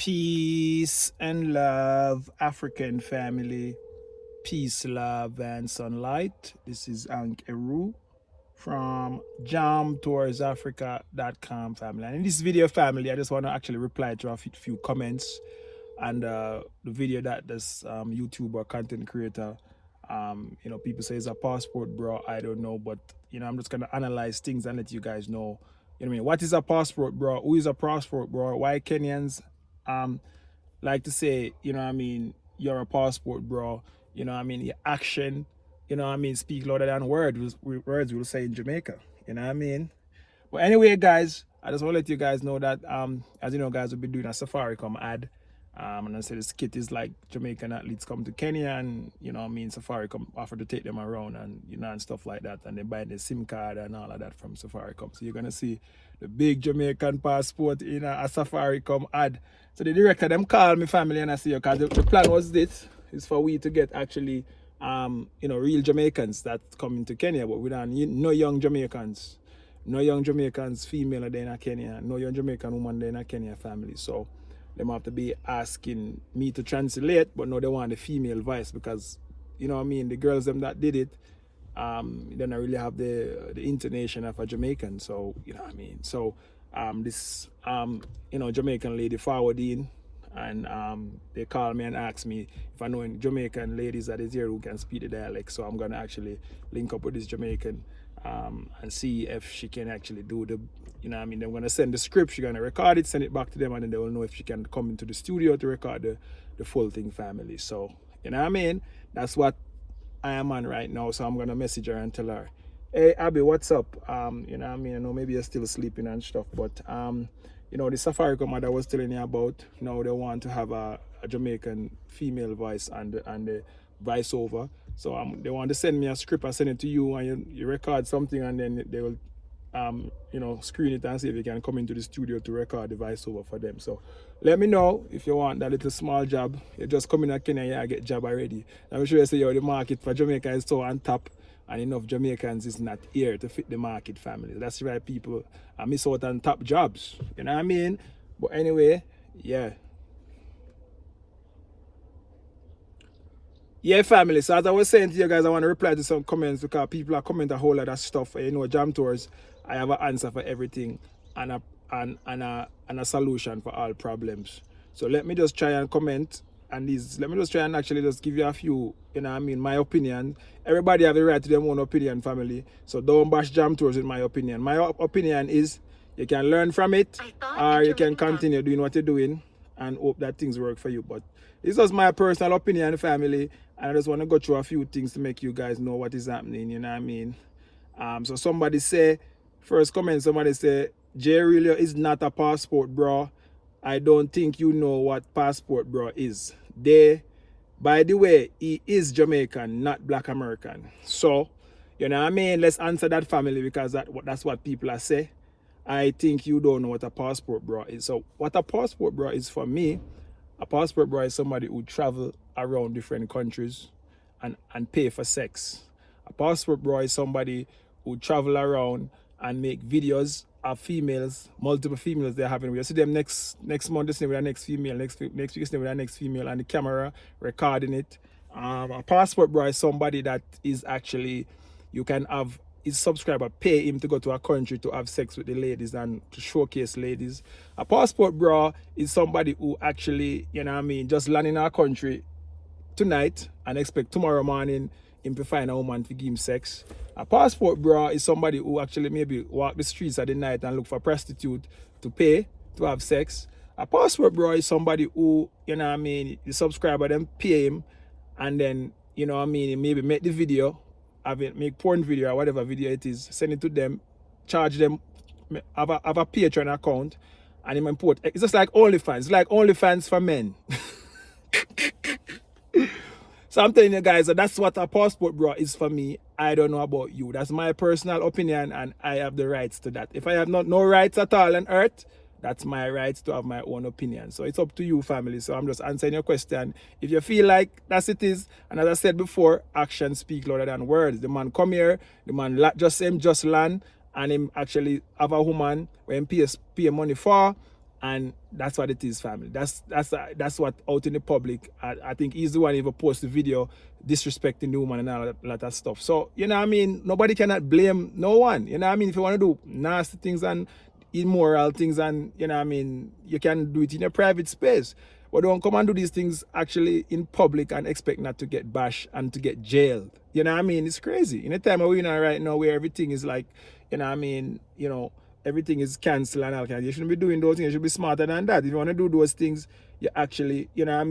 Peace and love, African family. Peace, love, and sunlight. This is Ankh Eru from jamtoursafrica.com family. And in this video, family, I just want to actually reply to a few comments and the video that this YouTuber content creator, people say is a passport, bro. I don't know, but I'm just gonna analyze things and let you guys know. You know what I mean? What is a passport, bro? Who is a passport, bro? Why Kenyans like to say, you're a passport, bro. Your action, speak louder than words will say in Jamaica. You know what I mean? But anyway, guys, I just want to let you guys know that as you know, guys, we'll be doing a Safaricom ad. And I said this kit is like Jamaican athletes come to Kenya and Safaricom offer to take them around and and stuff like that, and they buy the SIM card and all of that from Safaricom. So you're gonna see the big Jamaican passport in a Safaricom ad. So the director them called me family and I say, because the plan was this is for we to get actually real Jamaicans that come into Kenya, but we don't no young Jamaicans. No young Jamaicans female are there in Kenya, no young Jamaican woman there in Kenya family. So them have to be asking me to translate, but no, they want the female voice because the girls them that did it, they don't really have the intonation of a Jamaican. So So this Jamaican lady forward in and they call me and ask me if I know any Jamaican ladies that is here who can speak the dialect. So I'm gonna actually link up with this Jamaican and see if she can actually do the they're gonna send the script, she's gonna record it, send it back to them, and then they will know if she can come into the studio to record the full thing family. So that's what I am on right now. So I'm gonna message her and tell her, hey Abby, what's up? I know maybe you're still sleeping and stuff, but the Safaricom ad I was telling you about, now they want to have a Jamaican female voice and the voiceover. So they want to send me a script, I send it to you, and you record something, and then they will screen it and see if you can come into the studio to record the voiceover for them. So let me know if you want that little small job. You just come in at Kenya, yeah, get job already. I'm sure you say the market for Jamaica is so on top, and enough Jamaicans is not here to fit the market family. That's why people miss out on top jobs. You know what I mean? But anyway, yeah. Yeah, family. So as I was saying to you guys, I want to reply to some comments because people are commenting a whole lot of stuff. Jam Tours, I have an answer for everything and a solution for all problems. So let me just try and comment and let me just try and actually just give you a few, my opinion. Everybody have the right to their own opinion, family. So don't bash Jam Tours in my opinion. My opinion is you can learn from it or you can continue doing what you're doing and hope that things work for you. But this was my personal opinion, family, and I just want to go through a few things to make you guys know what is happening, you know what I mean? So somebody say, first comment, somebody say, J Rello is not a passport, bro. I don't think you know what passport, bro, is. By the way, he is Jamaican, not Black American. So, you know what I mean? Let's answer that, family, because that's what people are saying. I think you don't know what a passport, bro, is. So what a passport, bro, is for me, a passport, bro, is somebody who travel around different countries and pay for sex. A passport, bro, is somebody who travel around and make videos of females, multiple females they're having. We'll see them next month, this with the next female, next week with the next female, and the camera recording it. A passport, bro, is somebody that is actually, you can have his subscriber pay him to go to a country to have sex with the ladies and to showcase ladies. A passport, bro, is somebody who actually, just land in our country tonight and expect tomorrow morning him to find a woman to give him sex. A passport, bro, is somebody who actually maybe walk the streets at the night and look for a prostitute to pay to have sex. A passport, bro, is somebody who, the subscriber them pay him and then, maybe make the video, make porn video or whatever video it is, send it to them, charge them, have a Patreon account, and him import. It's just like OnlyFans. It's like OnlyFans for men. So I'm telling you guys, that's what a passport, bro, is for me. I don't know about you. That's my personal opinion, and I have the rights to that. If I have no rights at all on earth, that's my rights to have my own opinion. So it's up to you, family. So I'm just answering your question. If you feel like that's it is, and as I said before, actions speak louder than words. The man come here, the man just land, and him actually have a woman when pay money for, And that's what it is, family. That's what out in the public. I think he's the one even post the video disrespecting the woman and all that lot of stuff. So, you know what I mean? Nobody cannot blame no one. You know what I mean? If you want to do nasty things and immoral things and, you know what I mean, you can do it in a private space. But don't come and do these things actually in public and expect not to get bashed and to get jailed. You know what I mean? It's crazy. In a time we're in right now where everything is like, you know what I mean, you know, everything is cancelled and all kind. You shouldn't be doing those things. You should be smarter than that. If you want to do those things, you actually, you know what I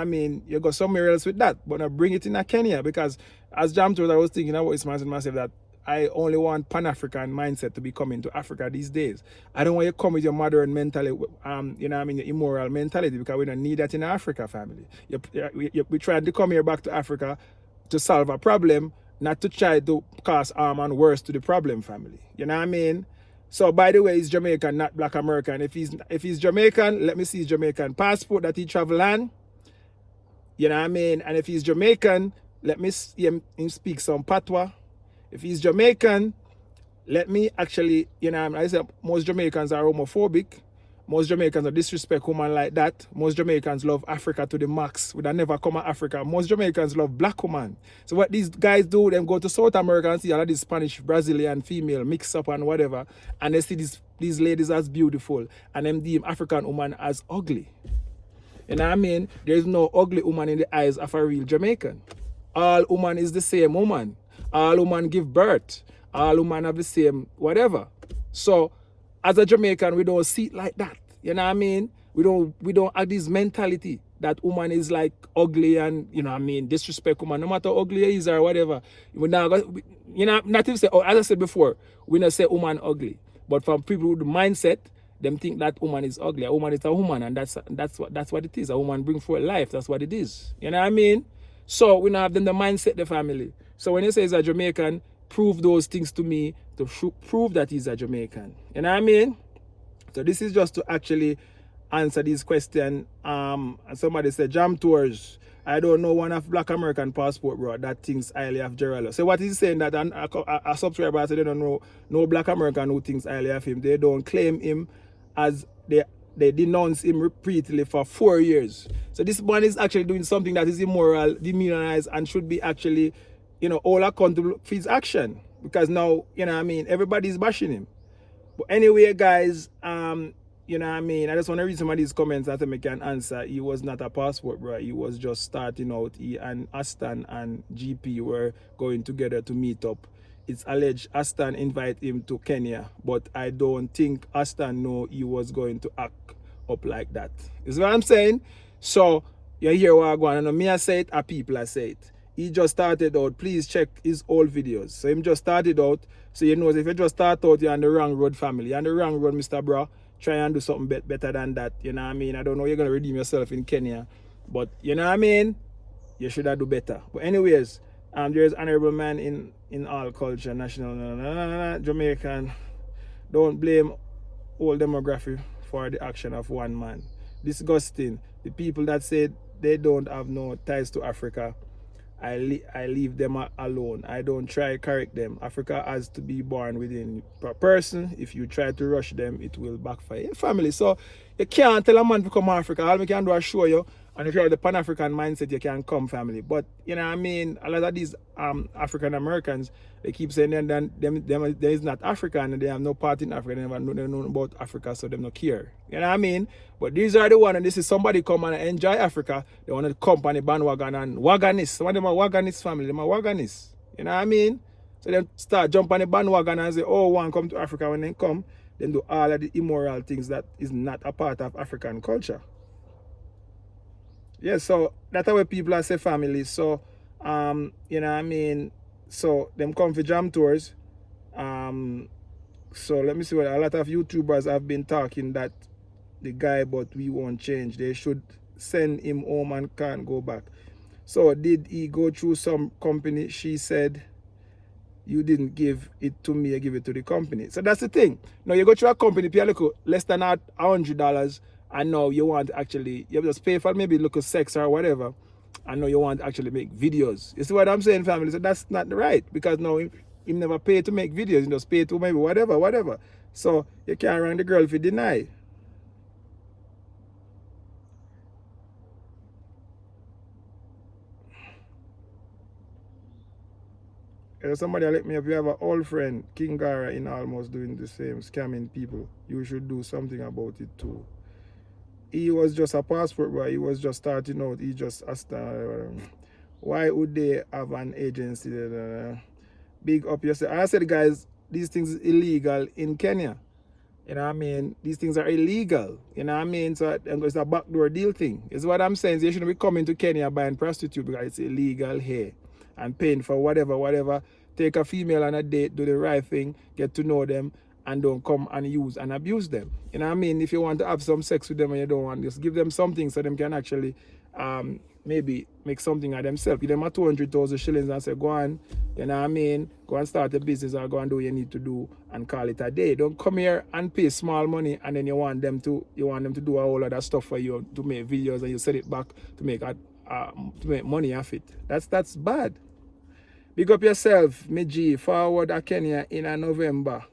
mean, you go somewhere else with that. But not bring it in Kenya, because as Jam told, I was thinking about it's myself that I only want Pan-African mindset to be coming to Africa these days. I don't want you to come with your modern mentality, you know what I mean, your immoral mentality, because we don't need that in Africa, family. We trying to come here back to Africa to solve a problem, not to try to cause harm and worse to the problem, family. You know what I mean? So, by the way, he's Jamaican, not Black American. If he's Jamaican, let me see his Jamaican passport that he travel on. You know what I mean? And if he's Jamaican, let me see him speak some patois. If he's Jamaican, let me actually, you know, I said most Jamaicans are homophobic. Most Jamaicans are disrespect women like that. Most Jamaicans love Africa to the max. Would I never come to Africa. Most Jamaicans love black women. So what these guys do, them go to South America and see all of these Spanish, Brazilian female mix up and whatever. And they see these ladies as beautiful. And them deem African woman as ugly. You know what I mean? There's no ugly woman in the eyes of a real Jamaican. All woman is the same woman. All women give birth. All women have the same whatever. So, as a Jamaican, we don't see it like that. You know what I mean? We don't have this mentality that woman is like ugly and, you know what I mean, disrespect woman, no matter how ugly he is or whatever. You know, not even say, oh, as I said before, we don't say woman ugly. But from people with the mindset, them think that woman is ugly. A woman is a woman, and that's what it is. A woman brings forth life. That's what it is. You know what I mean? So we don't have them the mindset, the family. So when you say he's a Jamaican, prove those things to me to prove that he's a Jamaican. You know what I mean? So this is just to actually answer this question. Somebody said, Jam Tours, I don't know one of Black American passport, bro, that thinks highly of J Rello. So what he's saying that a subscriber said they don't know no Black American who thinks highly of him. They don't claim him as they denounce him repeatedly for 4 years. So this man is actually doing something that is immoral, demonized, and should be actually, you know, all accountable for his action. Because now, you know what I mean, everybody's bashing him. But anyway, guys, you know what I mean, I just want to read some of these comments that I can answer. He was not a passport, bro. He was just starting out. He and Aston and GP were going together to meet up. It's alleged Aston invited him to Kenya, but I don't think Aston know he was going to act up like that. Is what I'm saying? So, you hear what I'm going on. I know me I say it, or people I say it. He just started out. Please check his old videos. So him just started out. So you know, if you just start out, you're on the wrong road, family. You're on the wrong road, Mr. Bro. Try and do something better than that. You know what I mean? I don't know you're going to redeem yourself in Kenya. But you know what I mean? You should have do better. But anyways, there's honorable man in all culture, national, Jamaican. Don't blame whole demography for the action of one man. Disgusting. The people that said they don't have no ties to Africa, I leave them alone. I don't try to correct them. Africa has to be born within per person. If you try to rush them, it will backfire. Family, so you can't tell a man to come to Africa. All we can do is show you. And if you have the Pan-African mindset, you can come, family. But, you know what I mean, a lot of these African Americans, they keep saying them is not African and they have no part in Africa. They never know about Africa, so they don't care. You know what I mean? But these are the ones, and this is somebody come and enjoy Africa. They want to come on the bandwagon and wagonists. Some of them are wagonists, family. Them are wagonists. You know what I mean? So they start jump on the bandwagon and say, oh, one come to Africa. When they come, then do all of the immoral things that is not a part of African culture. Yeah, so that's how people are say family. So, you know what I mean? So, them come for Jam Tours. So, let me see what a lot of YouTubers have been talking that the guy, but we won't change. They should send him home and can't go back. So, did he go through some company? She said, you didn't give it to me, I give it to the company. So, that's the thing. Now, you go through a company, pay a little less than $100. And now you want to actually, you just pay for maybe look at sex or whatever. And now you want to actually make videos. You see what I'm saying, family? So that's not right. Because now he never pay to make videos. He just pay to maybe whatever. So you can't run the girl if you deny. Somebody let me up. You have an old friend, King Gara, in almost doing the same, scamming people. You should do something about it too. He was just a passport boy. He was just starting out. He just asked, why would they have an agency? Big up yourself. I said, guys, these things are illegal in Kenya. You know what I mean? These things are illegal. You know what I mean? So it's a backdoor deal thing. Is what I'm saying. So you shouldn't be coming to Kenya buying prostitute because it's illegal here. And paying for whatever. Take a female on a date, do the right thing, get to know them, and don't come and use and abuse them. You know what I mean? If you want to have some sex with them and you don't want, just give them something so them can actually maybe make something of themselves. Give them a 200,000 shillings and say, go on, you know what I mean? Go and start a business or go and do what you need to do and call it a day. Don't come here and pay small money and then you want them to do a whole lot of stuff for you to make videos and you send it back to make money off it. That's bad. Big up yourself, me G. Forward to Kenya in November.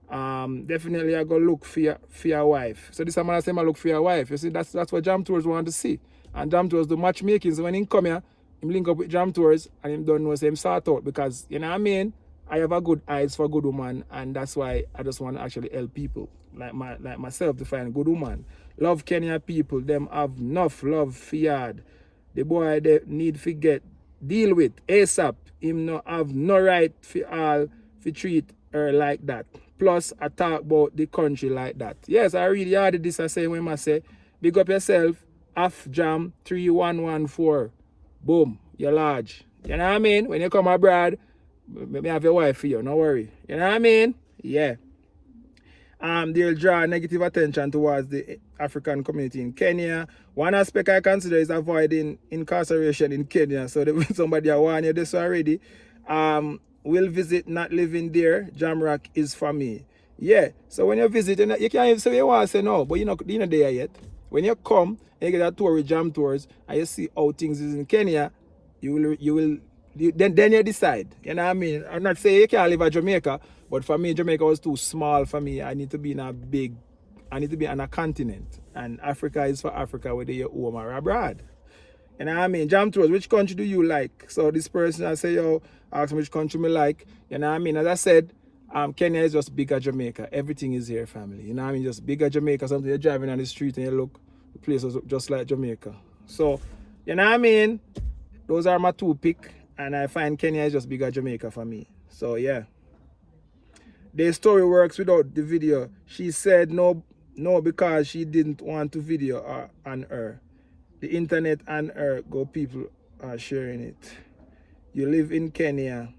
Definitely I go look for your wife. So this man say I look for your wife. You see, that's what Jam Tours want to see. And Jam Tours do matchmaking. So when he come here, him link up with Jam Tours and him don't know, so him sort out. Because, you know what I mean? I have a good eyes for a good woman, and that's why I just want to actually help people like myself to find a good woman. Love Kenya people. Them have enough love for yard. The boy they need to get deal with ASAP. Him no have no right for treat her like that. Plus, I talk about the country like that. Yes, I really added this. I say when I say, big up yourself. Jam 3114. Boom, you're large. You know what I mean? When you come abroad, maybe have your wife for you. No worry. You know what I mean? Yeah. They'll draw negative attention towards the African community in Kenya. One aspect I consider is avoiding incarceration in Kenya. So when somebody warn you this already, will visit not living there. Jamrock is for me. Yeah. So when you visit, you can't even say you want to say no, but you're not there yet. When you come and you get a tour with Jam Tours and you see how things is in Kenya, then you decide. You know what I mean? I'm not saying you can't live in Jamaica, but for me, Jamaica was too small for me. I need to be on a continent. And Africa is for Africa, whether you're home or abroad. You know what I mean? Jam Tours, which country do you like? So this person, I say, yo, ask me which country me like. You know what I mean? As I said, Kenya is just bigger Jamaica. Everything is here, family. You know what I mean? Just bigger Jamaica. Something you're driving on the street and you look, the place is just like Jamaica. So, you know what I mean? Those are my two picks. And I find Kenya is just bigger Jamaica for me. So, yeah. The story works without the video. She said no because she didn't want to video on her. The internet and her go people are sharing it. You live in Kenya.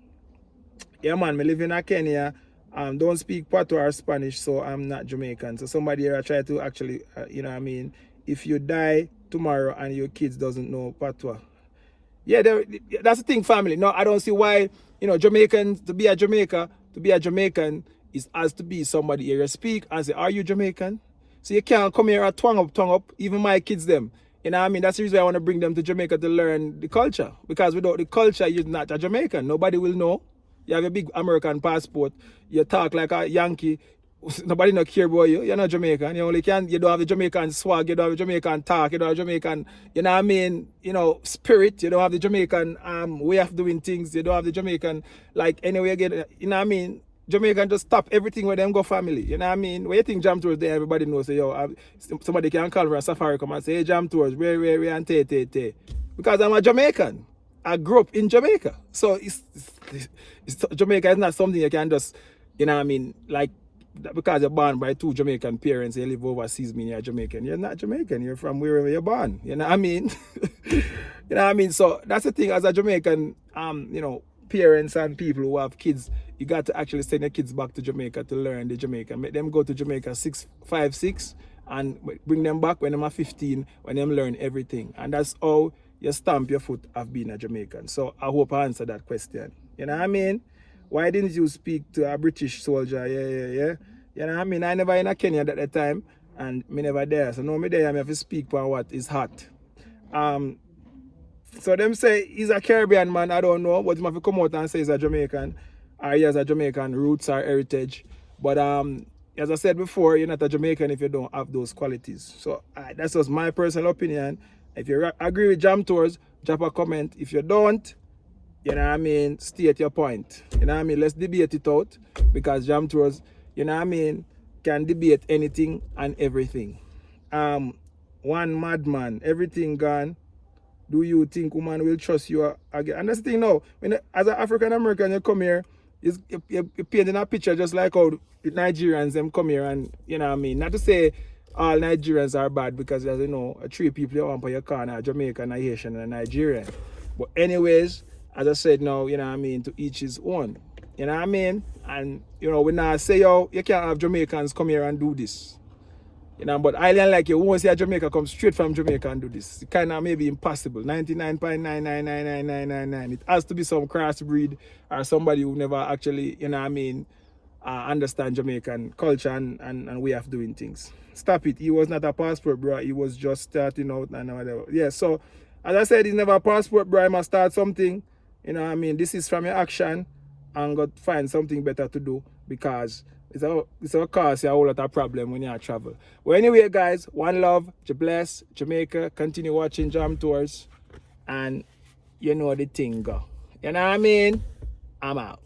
Yeah, man, me live in Kenya. Don't speak Patois or Spanish, so I'm not Jamaican. So somebody here I try to actually, you know what I mean, if you die tomorrow and your kids doesn't know Patois. Yeah, that's the thing, family. No, I don't see why, Jamaicans, to be a Jamaican is as to be somebody here. You speak and say, are you Jamaican? So you can't come here and tongue up, even my kids them. You know what I mean? That's the reason why I want to bring them to Jamaica to learn the culture. Because without the culture, you're not a Jamaican. Nobody will know. You have a big American passport. You talk like a Yankee. Nobody not care about you. You're not Jamaican. You don't have the Jamaican swag. You don't have the Jamaican talk. You don't have the Jamaican, you know what I mean? Spirit. You don't have the Jamaican way of doing things. You don't have the Jamaican, like, anyway you get, you know what I mean? Jamaican just stop everything where them go family. You know what I mean? When you think Jam Tours there, everybody knows, say, yo, somebody can call for a safari come and say, hey, Jam Tours, where, and te. Because I'm a Jamaican. I grew up in Jamaica. So Jamaica is not something you can just, you know what I mean, like, because you're born by two Jamaican parents, you live overseas, mean you're Jamaican. You're not Jamaican. You're from wherever you're born. You know what I mean? You know what I mean? So that's the thing, as a Jamaican, parents and people who have kids, you got to actually send your kids back to Jamaica to learn the Jamaican. Make them go to Jamaica 5, 6, and bring them back when they're 15, when them learn everything. And that's how you stamp your foot of being a Jamaican. So I hope I answered that question. You know what I mean? Why didn't you speak to a British soldier? Yeah. You know what I mean? I never in a Kenya at that time, and me never there. So no, me there, I have to speak for what is hot. So them say he's a Caribbean man, I don't know, but he have to come out and say he's a Jamaican, or he has a Jamaican roots or heritage. But as I said before, you're not a Jamaican if you don't have those qualities. So that's just my personal opinion. If you agree with Jam Tours, drop a comment. If you don't, you know what I mean, state your point. You know what I mean? Let's debate it out because Jam Tours, you know what I mean, can debate anything and everything. One madman, everything gone. Do you think woman will trust you again? And that's the thing now. When as an African American you come here, you're painting a picture just like how the Nigerians them come here and you know what I mean. Not to say all Nigerians are bad because as you know, three people you want for your corner, a Jamaican, a Haitian, and a Nigerian. But anyways, as I said now, you know what I mean, to each his own. You know what I mean? And you know, when I say yo, you can't have Jamaicans come here and do this. You know, but island like you won't see a Jamaica come straight from Jamaica and do this. It kind of maybe impossible. 99.9999999. It has to be some crossbreed or somebody who never actually, you know what I mean, understand Jamaican culture and way of doing things. Stop it. He was not a passport, bro. He was just starting out and whatever. Yeah, so as I said, he's never a passport, bro. I must start something. You know what I mean? This is from your action and got to find something better to do because it's a cause a whole lot of problem when you travel. Well, anyway, guys, one love, bless, Jamaica. Continue watching Jam Tours, and you know the thing go. You know what I mean? I'm out.